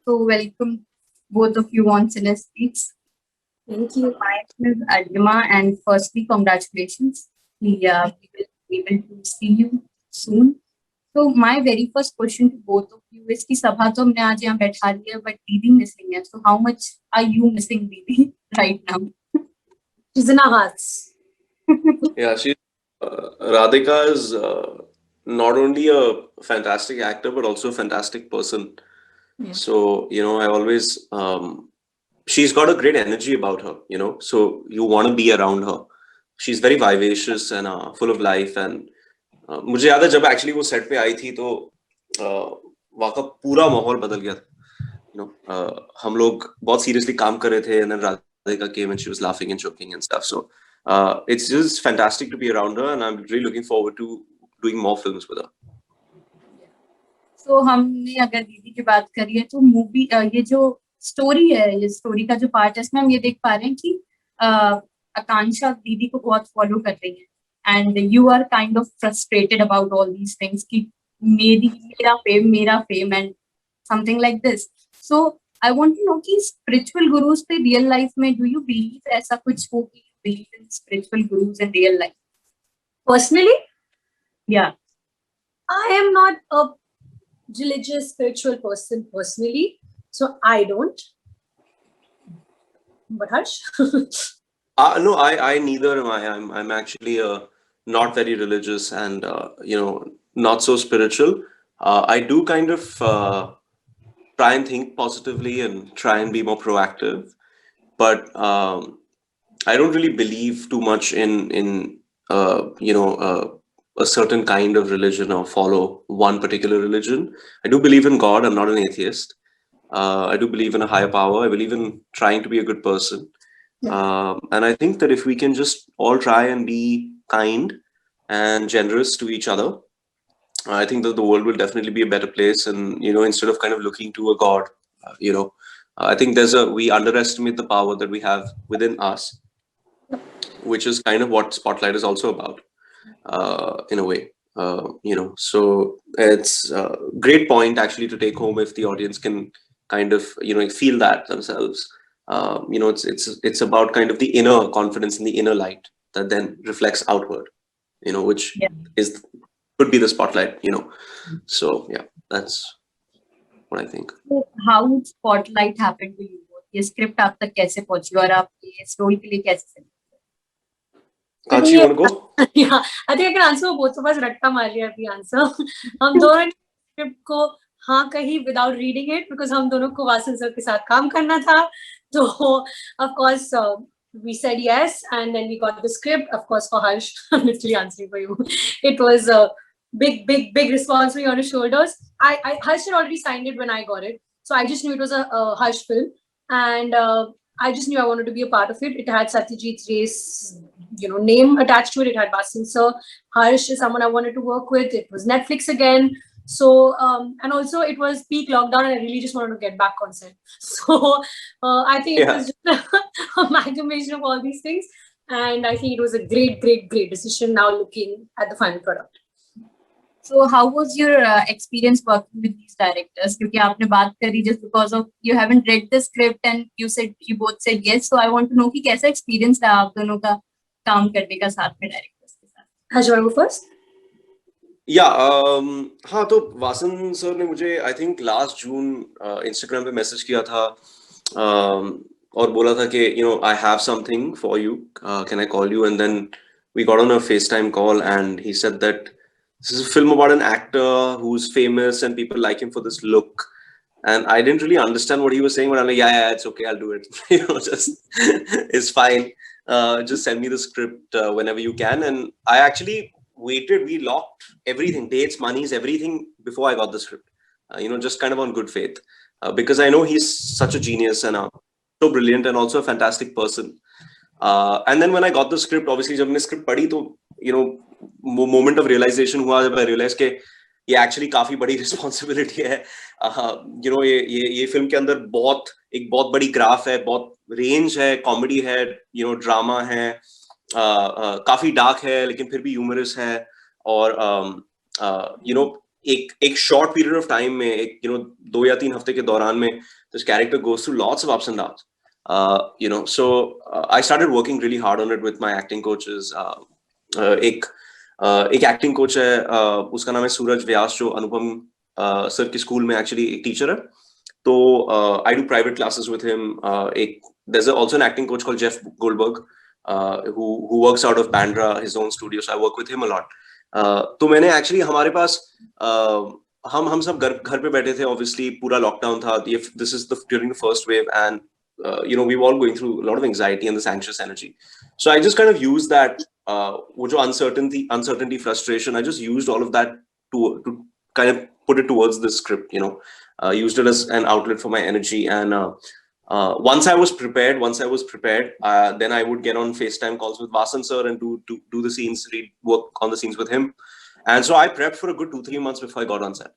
So welcome both of you on Cine Speaks. Thank you. My name is Adima, and firstly, congratulations. We will be able to see you soon. So my very first question to both of you is कि सभा तो हमने आज यहाँ बैठा ली है, but Didi missing है. So how much are you missing Didi right now? She's in our hearts. Yeah, Radhika is not only a fantastic actor but also a fantastic person. Yeah. So I always she's got a great energy about her. So you want to be around her. She's very vivacious and full of life. And मुझे याद है जब actually वो set पे आई थी तो वहाँ का पूरा माहौल बदल गया था. हम लोग बहुत सीरियसली काम कर रहे थे and then Radhika came and she was laughing and joking and stuff. So it's just fantastic to be around her and I'm really looking forward to doing more films with her. So हमने अगर दीदी की बात करी है तो movie ये जो स्टोरी है, ये स्टोरी का जो पार्ट है इसमें हम ये देख पा रहे हैं कि आकांक्षा दीदी को बहुत फॉलो कर रही है and you are kind of frustrated about all these things कि मेरा fame and something like this. So I want to know कि spiritual gurus पे real life में do you believe ऐसा कुछ हो कि you believe in spiritual gurus in real life? Personally? Yeah. I am not a religious spiritual person personally, so I don't. But Harsh? No, I neither am I. I'm actually not very religious and not so spiritual. I do kind of try and think positively and try and be more proactive, but I don't really believe too much in a certain kind of religion or follow one particular religion. I do believe in God. I'm not an atheist. I do believe in a higher power. I believe in trying to be a good person. And I think that if we can just all try and be kind and generous to each other, I think that the world will definitely be a better place. And, instead of kind of looking to a God, I think we underestimate the power that we have within us, which is kind of what Spotlight is also about, in a way. So it's a great point actually to take home if the audience can kind of, feel that themselves. It's about kind of the inner confidence and the inner light that then reflects outward, which could be the spotlight, So yeah, that's what I think. So how Spotlight happened to you? ये script आप तक कैसे पहुंची और आप इस role के लिए कैसे Kachi, you want to go? Yeah, I think I can answer both of us. रट्टा मार लिया अभी answer. हम दोनों script को हाँ कही without reading it because हम दोनों को वासन सर के साथ काम करना था. So of course we said yes and then we got the script. Of course for Harsh, I'm literally answering for you. It was a big responsibility on his shoulders. Harsh had already signed it when I got it. So I just knew it was a Harsh film and I just knew I wanted to be a part of it. It had Satyajit Ray's name attached to it. It had Vasan sir. Harsh is someone I wanted to work with. It was Netflix again. So and also it was peak lockdown and I really just wanted to get back on set. So I think it was just a amalgamation of all these things and I think it was a great decision now looking at the final product. So how was your experience working with these directors? क्योंकि आपने बात करी just because of you haven't read the script and you both said yes. So I want to know कि कैसा experience था आप दोनों का काम करने का साथ में directors के साथ? Harsh, you want to go first? Yeah, हाँ तो वासन सर ने मुझे I think last June Instagram पे message किया था और बोला था कि I have something for you. Can I call you? And then we got on a FaceTime call and he said that this is a film about an actor who's famous and people like him for this look. And I didn't really understand what he was saying, but I'm like, yeah, it's okay, I'll do it. Just it's fine. Just send me the script whenever you can. And I actually waited. We locked everything, dates, monies, everything before I got the script. Just kind of on good faith, because I know he's such a genius and so brilliant and also a fantastic person. And then when I got the script, obviously, जब मैंने script पढ़ी तो moment of realization हुआ जब I realized कि ये actually काफी बड़ी responsibility है. ये film के अंदर एक बहुत बड़ी graph है, बहुत range है, comedy है, drama है, काफी dark है, लेकिन फिर भी humorous है और एक short period of time में एक 2 या 3 हफ्ते के दौरान में this character goes through lots of ups and downs. So I started working really hard on it with my acting coaches. एक acting coach है, उसका नाम है सूरज व्यास, जो अनुपम सर के स्कूल में actually एक teacher है. तो I do private classes with him. There's also an acting coach called Jeff Goldberg, who works out of Bandra, his own studio. So I work with him a lot. तो मैंने actually हमारे पास हम सब घर पे बैठे थे, ऑब्वियसली पूरा लॉकडाउन था. This is during the first wave and we were all going through a lot of anxiety and this anxious energy. So I just kind of used that, वो जो uncertainty, frustration, I just used all of that to kind of put it towards the script, used it as an outlet for my energy. And once I was prepared, then I would get on FaceTime calls with Vansan sir and do the scenes, work on the scenes with him. And so I prepped for a good 2-3 months before I got on set.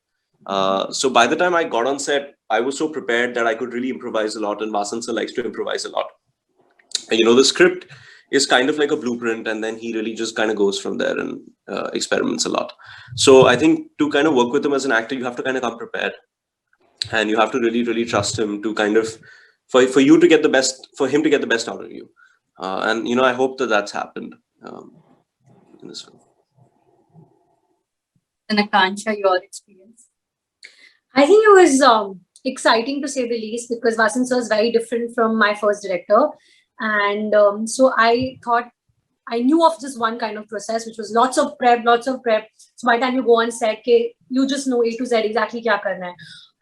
So by the time I got on set, I was so prepared that I could really improvise a lot, and Vansan sir likes to improvise a lot. And, the script is kind of like a blueprint, and then he really just kind of goes from there and experiments a lot. So I think to kind of work with him as an actor, you have to kind of come prepared. And you have to really, really trust him to kind of, for you to get the best, for him to get the best out of you. And, I hope that that's happened in this film. And Akansha, your experience? I think it was exciting to say the least, because Vansan sir is very different from my first director. And so I thought, I knew of just one kind of process, which was lots of prep. So by the time you go on set, you just know A to Z exactly क्या करना है.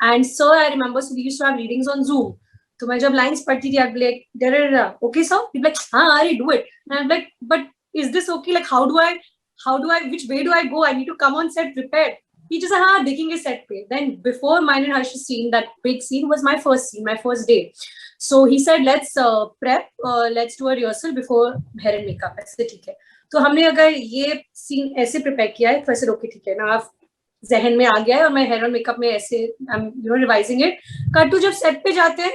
And so I remember, so we used to have readings on Zoom. So मैं जब lines पढ़ती थी, I'd be like, okay sir? He'd be like, हाँ, Ari, do it. And I'm like, but is this okay? Like, how do I, which way do I go? I need to come on set prepared. He just said, हाँ, देखेंगे set पे. Then before mine and Harsh's scene, that big scene was my first scene, my first day. So he said, let's prep, let's do a rehearsal before hair and makeup. ऐसे ठीक है. तो हमने अगर ये scene ऐसे prepare किया है, तो ऐसे okay ठीक है ना, आप जहन में आ गया है और मैं हेयर और मेकअप में ऐसे रिवाइजिंग इट. कट टू जब सेट पे जाते हैं,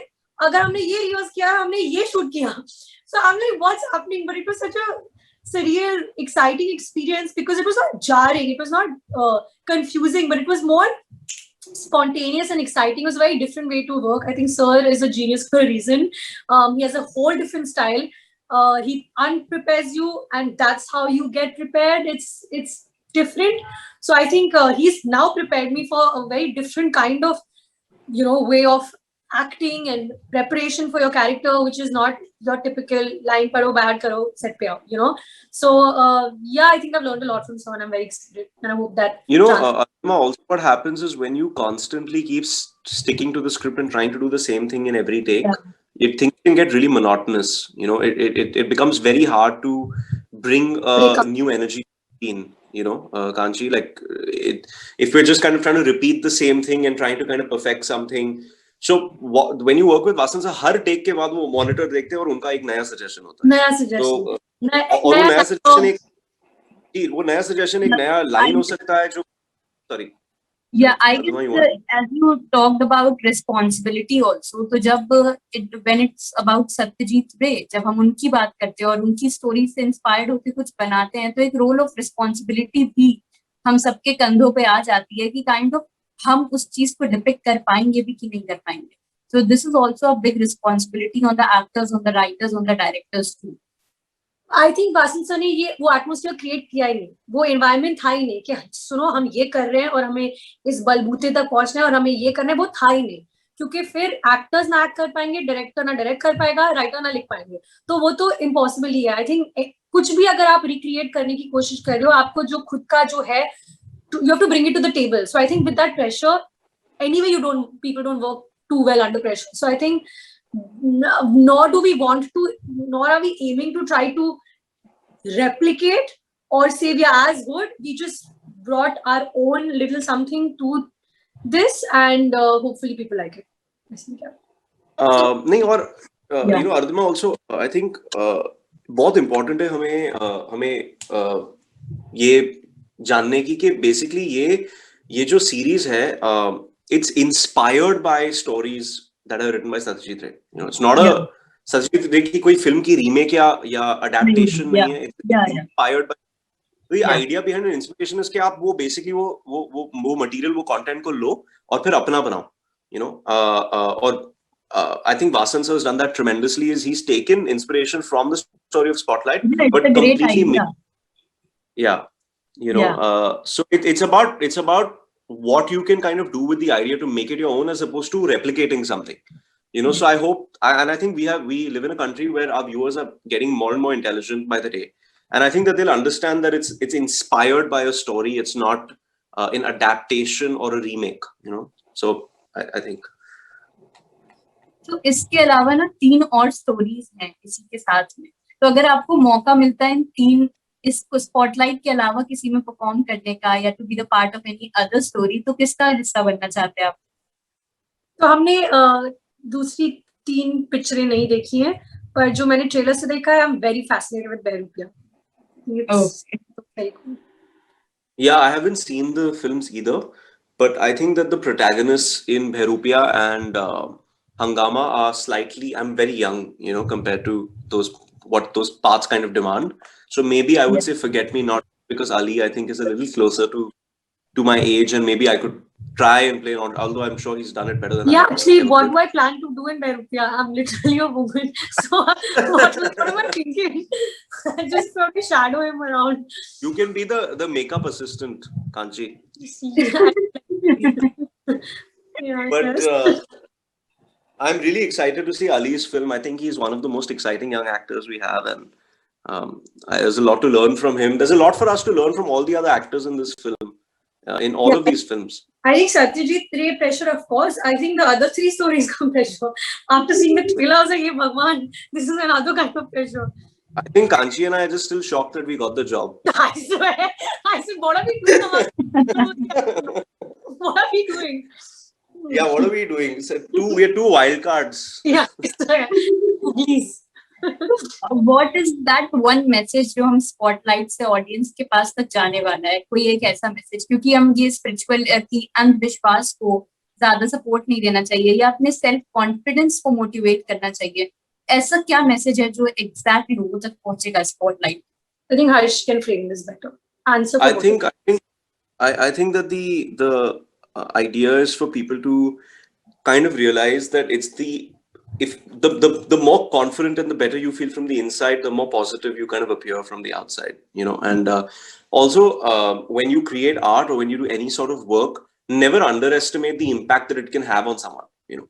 अगर हमने ये रिहर्स किया, हमने ये शूट किया, so I am like what's happening. But it was such a surreal, exciting experience, because it was not jarring, it was not confusing, but it was more spontaneous and exciting. It was a very different way to work. I think sir is a genius for a reason. He has a whole different style. He unprepares you, and that's how you get prepared. It's different. So I think he's now prepared me for a very different kind of way of acting and preparation for your character, which is not your typical line paro bad karo set pe aao, so yeah, I think I've learned a lot from sir, and I'm very excited, and I hope that also what happens is when you constantly keep sticking to the script and trying to do the same thing in every take, things can get really monotonous. It becomes very hard to bring new energy in. Kanchi, like if we're just kind of trying to repeat the same thing and trying to kind of perfect something. So when you work with Vansan sir, her take के बाद वो monitor देखते हैं और उनका एक नया suggestion होता है. नया suggestion. तो और वो नया suggestion एक नया line हो सकता है जो, sorry. Yeah, I guess as you talked about responsibility also, तो जब when it's about Satyajit Ray, जब हम उनकी बात करते हैं और उनकी स्टोरी से इंस्पायर्ड होकर कुछ बनाते हैं, तो एक रोल ऑफ रिस्पॉन्सिबिलिटी भी हम सबके कंधों पे आ जाती है कि काइंड ऑफ हम उस चीज को डिपिक्ट कर पाएंगे भी कि नहीं कर पाएंगे. So this is also a big responsibility on the actors, on the writers, on the directors too. I think Vansan sir ने ये वो एटमोस्फेयर क्रिएट किया ही नहीं, वो एनवायरनमेंट था ही नहीं कि सुनो हम ये कर रहे हैं और हमें इस बलबूते तक पहुंचना है और हमें ये करना है, वो था ही नहीं. क्योंकि फिर एक्टर्स ना एक्ट कर पाएंगे, डायरेक्टर ना डायरेक्ट कर पाएगा, राइटर ना लिख पाएंगे, तो वो तो इम्पॉसिबल ही है. आई थिंक कुछ भी अगर आप रिक्रिएट करने की कोशिश कर रहे हो, आपको जो खुद का जो है, you have to bring it to the table. So I think with that pressure, anyway, people don't work too well under pressure. So I think nor do we want to, nor are we aiming to try to replicate or say we are as good. We just brought our own little something to this, and hopefully people like it. नहीं, और Ardhima also, I think बहुत important है हमें ये जानने की कि basically ये जो सीरीज है, it's inspired by stories that are written by Satyajit Ray. It's not a Satyajit Ray की कोई फिल्म की रीमेक या अडैप्टेशन नहीं है. It's inspired by तो ये idea behind an inspiration is कि आप वो basically वो material, वो content को लो और फिर अपना बनाओ, you know. और I think Vasan sir has done that tremendously. Is he's taken inspiration from the story of Spotlight, but completely you know. So it's about what you can kind of do with the idea to make it your own, as opposed to replicating something, you know. So I hope, and I think we live in a country where our viewers are getting more and more intelligent by the day, and I think that they'll understand that it's inspired by a story. It's not an adaptation or a remake, you know. So I think. तो इसके अलावा ना 3 और stories हैं इसी के साथ में, तो अगर आपको मौका मिलता है इन 3 इसको स्पॉटलाइट के अलावा किसी में परफॉर्म करने का या to be the part of any other story, तो किसका हिस्सा बनना चाहते हैं आप? तो हमने दूसरी 3 पिक्चरें नहीं देखी हैं, पर जो मैंने ट्रेलर से देखा है, I am very fascinated with Bahrupiya. Yeah, I haven't seen the films either, but I think that the protagonists in Bharupia and Hangama are slightly, I'm very young, you know, compared to what those parts kind of demand. So maybe I would say Forget Me Not, because Ali, I think, is a little closer to my age, and maybe I could try and play on, although I'm sure he's done it better than I. Yeah, actually, what do I plan to do in Bharupia? I'm literally a woman. So what am I thinking? I just want to shadow him around. You can be the makeup assistant, Kanchi. Yeah, but I'm really excited to see Ali's film. I think he's one of the most exciting young actors we have, and there's a lot to learn from him. There's a lot for us to learn from all the other actors in this film, in all of these films. I think Satyajit, 3 pressure, of course. I think the other 3 stories come pressure. After seeing the trailer, I was like, hey, Bhagwan, this is another kind of pressure. I think Kanchi and I are just still shocked that we got the job. I swear. I said, what are we doing? What are we doing? Yeah, what are we doing? So we're 2 wild cards. Yeah, please. What is that one message जो हम spotlight से audience के पास तक जाने वाला है? कोई एक ऐसा मैसेज, क्योंकि हम ये स्पिरिचुअल की अंधविश्वास को ज्यादा सपोर्ट नहीं देना चाहिए या अपने सेल्फ कॉन्फिडेंस को मोटिवेट करना चाहिए, ऐसा क्या मैसेज है जो एग्जैक्टली लोगों तक पहुंचेगा spotlight? I think Harsh can frame this better. Answer. I think that the idea is for people to kind of realize that it's the more confident and the better you feel from the inside, the more positive you kind of appear from the outside, you know. And also when you create art or when you do any sort of work, never underestimate the impact that it can have on someone, you know.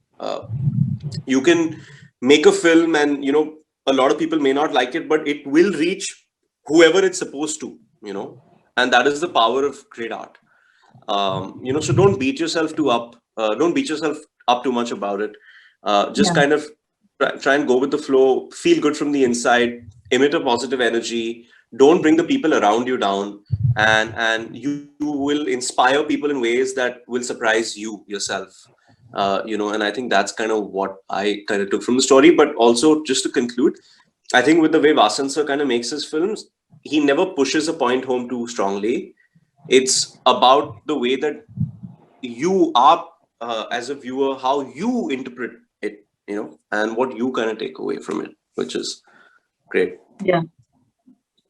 You can make a film and, you know, a lot of people may not like it, but it will reach whoever it's supposed to, you know. And that is the power of great art. You know, so don't beat yourself up too much about it. Just kind of try and go with the flow, feel good from the inside, emit a positive energy, don't bring the people around you down, and you will inspire people in ways that will surprise you yourself. You know, and I think that's kind of what I kind of took from the story. But also, just to conclude, I think with the way Vasan sir kind of makes his films, he never pushes a point home too strongly. It's about the way that you are as a viewer, how you interpret it, you know, and what you kind of take away from it, which is great. Yeah.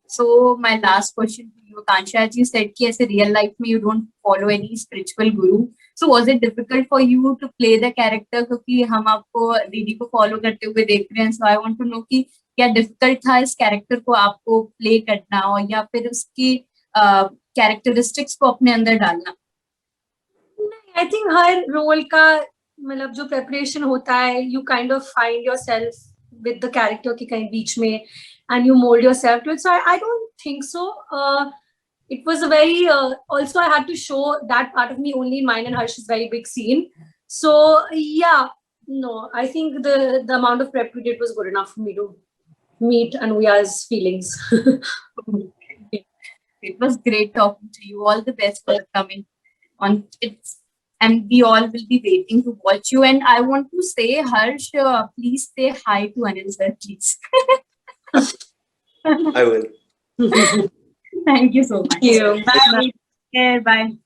So my last question to you, Akansha, as you said कि ऐसे real life में you don't follow any spiritual guru. So was it difficult for you to play the character, क्योंकि हम आपको दीदी को follow करते हुए देख रहे हैं, so I want to know कि क्या difficult था इस character को आपको play करना और या फिर उसकी characteristics को अपने अंदर डालना? I think हर role का मतलब जो preparation होता है, you kind of find yourself with the character के कहीं बीच में, and you mold yourself to it. So I don't think so. It was a very also I had to show that part of me only in mine and Harsh's very big scene. So yeah, no, I think the amount of prep we did was good enough for me to meet Anuya's feelings. It was great talking to you. All the best for coming on. And we all will be waiting to watch you. And I want to say, Harsh, please say hi to Anil sir, please. I will. Thank you so much. Thank you. Bye. Bye.